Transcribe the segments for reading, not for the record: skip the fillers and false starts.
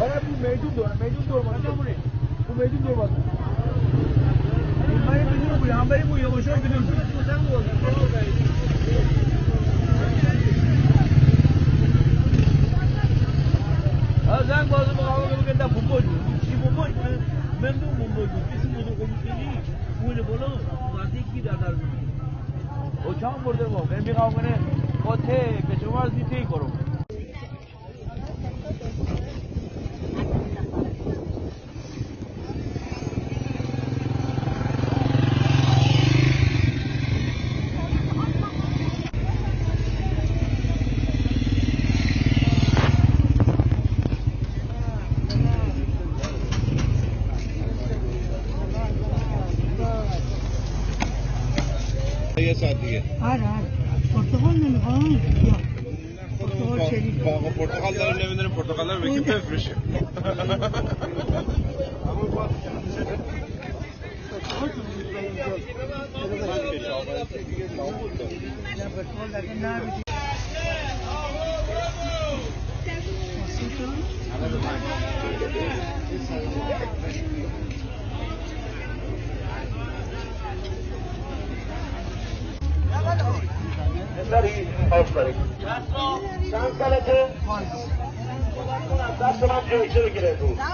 آره میدون دور مونه تو میدون دور باز این میدون بوی هم بریم بوی خوشو بدون زنگ بازه مقابل بگن ده بومبول چی بومبول من دو بومبول کسی بودو کنی بوله بولو ماتی کی دادر او چام برده با من میگم کنه قطه که شما از دیتی کرو یه ساعت دیگه. آره پرتقال نمیخوام یا پرتقال چری باقا پرتقال داریم نمیدونیم پرتقال داریم بگیم بفروشیم آفرین چند سالته؟ دست من جویچه بگیره تو نه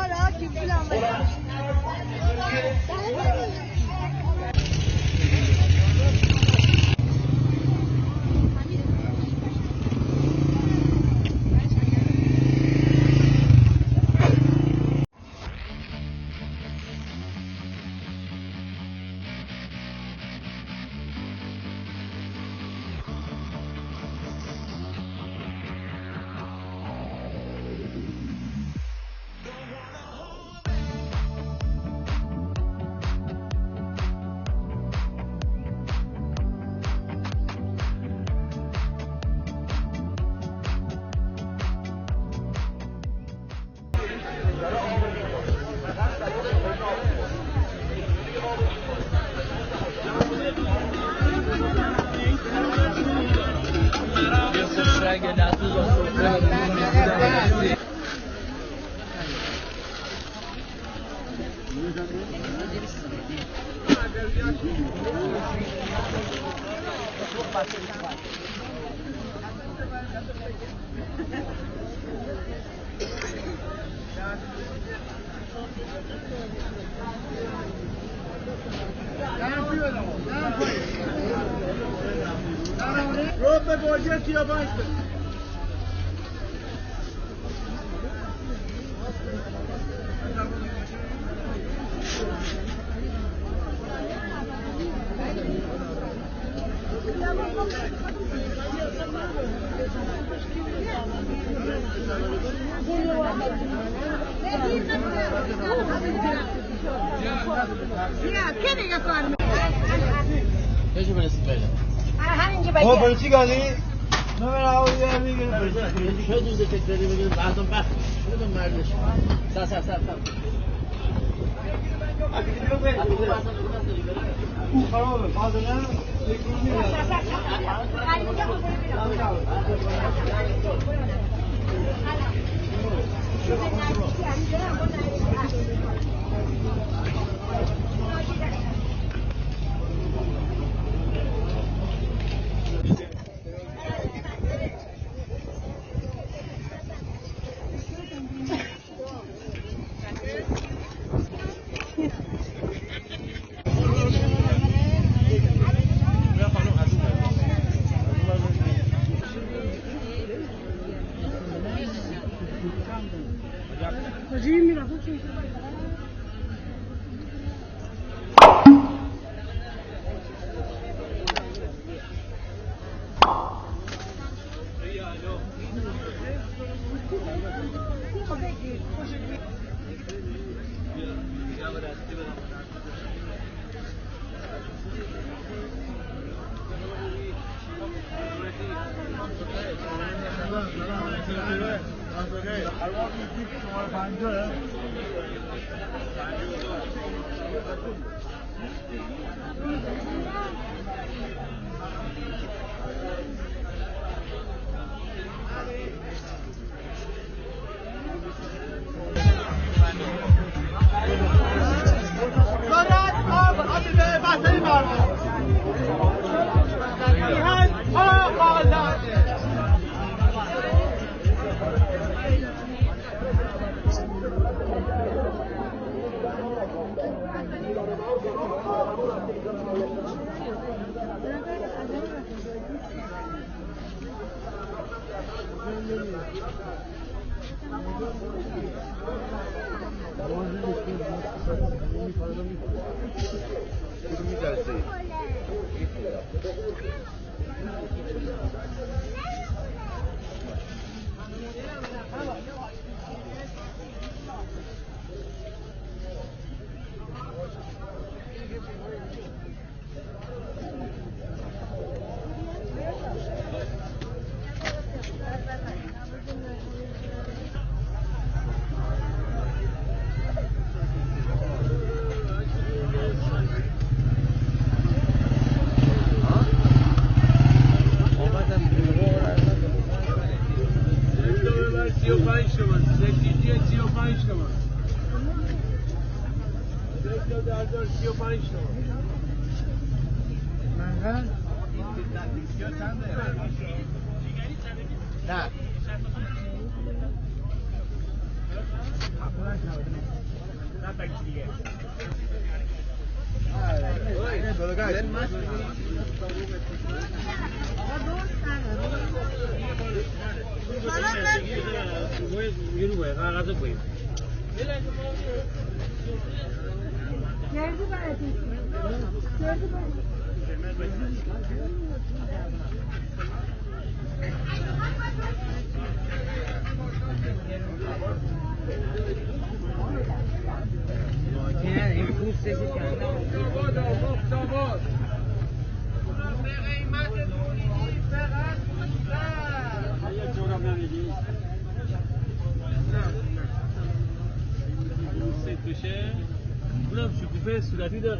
روب به گوجه خیابان کی دیگه کار کجا برسید پیدا همینجا آقا بگیر برای چی گردی؟ نه من آقایی میگیرم چه دوزه تکراری بگیرم بعدم بخت شده مردش سر او خرابه بعد نه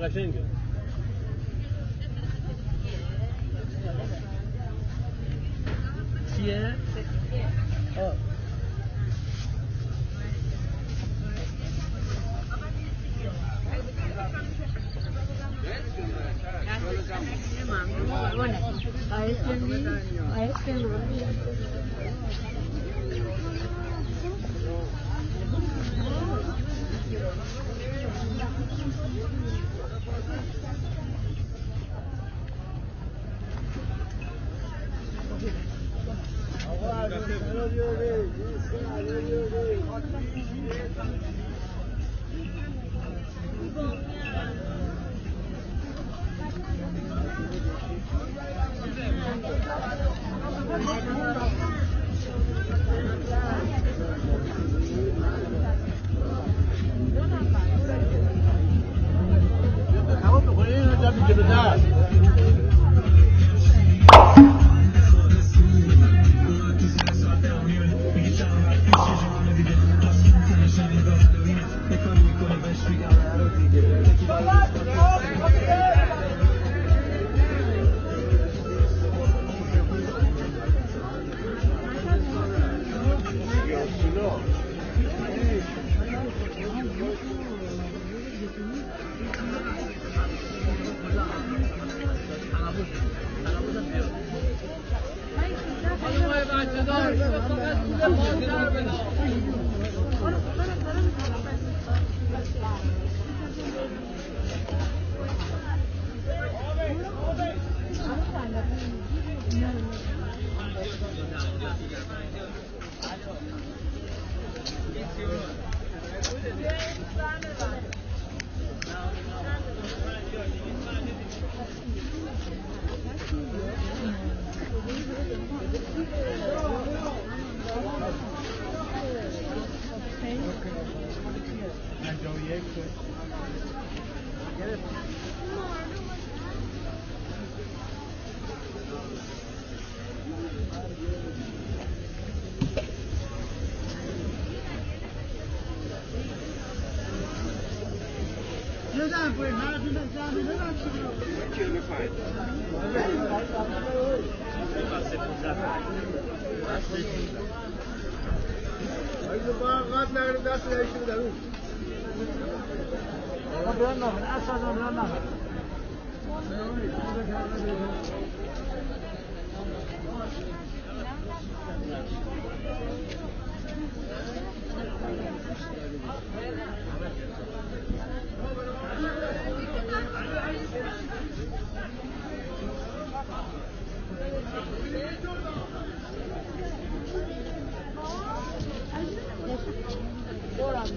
قشنگه چیه؟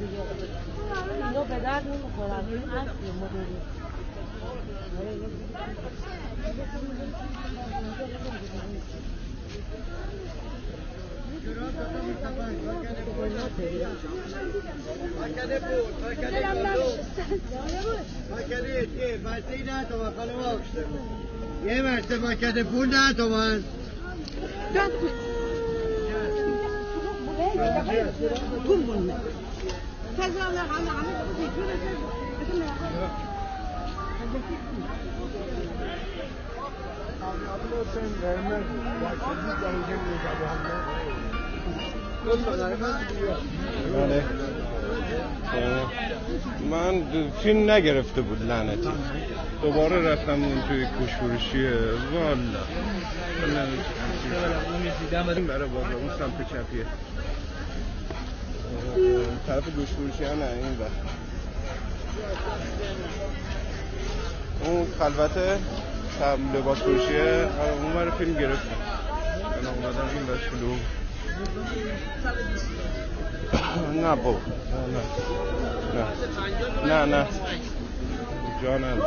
اینو به درد نمیخورن این اصل مدلی یه مرتبه کده پول نه تومن من فیلم نگرفته بود لعنتی دوباره رفتم اون توی کوشفروشی والا این برای بابا اون سمت چپیه طرف گوشفروشی ها نه این بر اون خلوته لباس فروشیه اون برای فیلم گرفتم من اومدم این بر شلوغ نه بابا نه جانم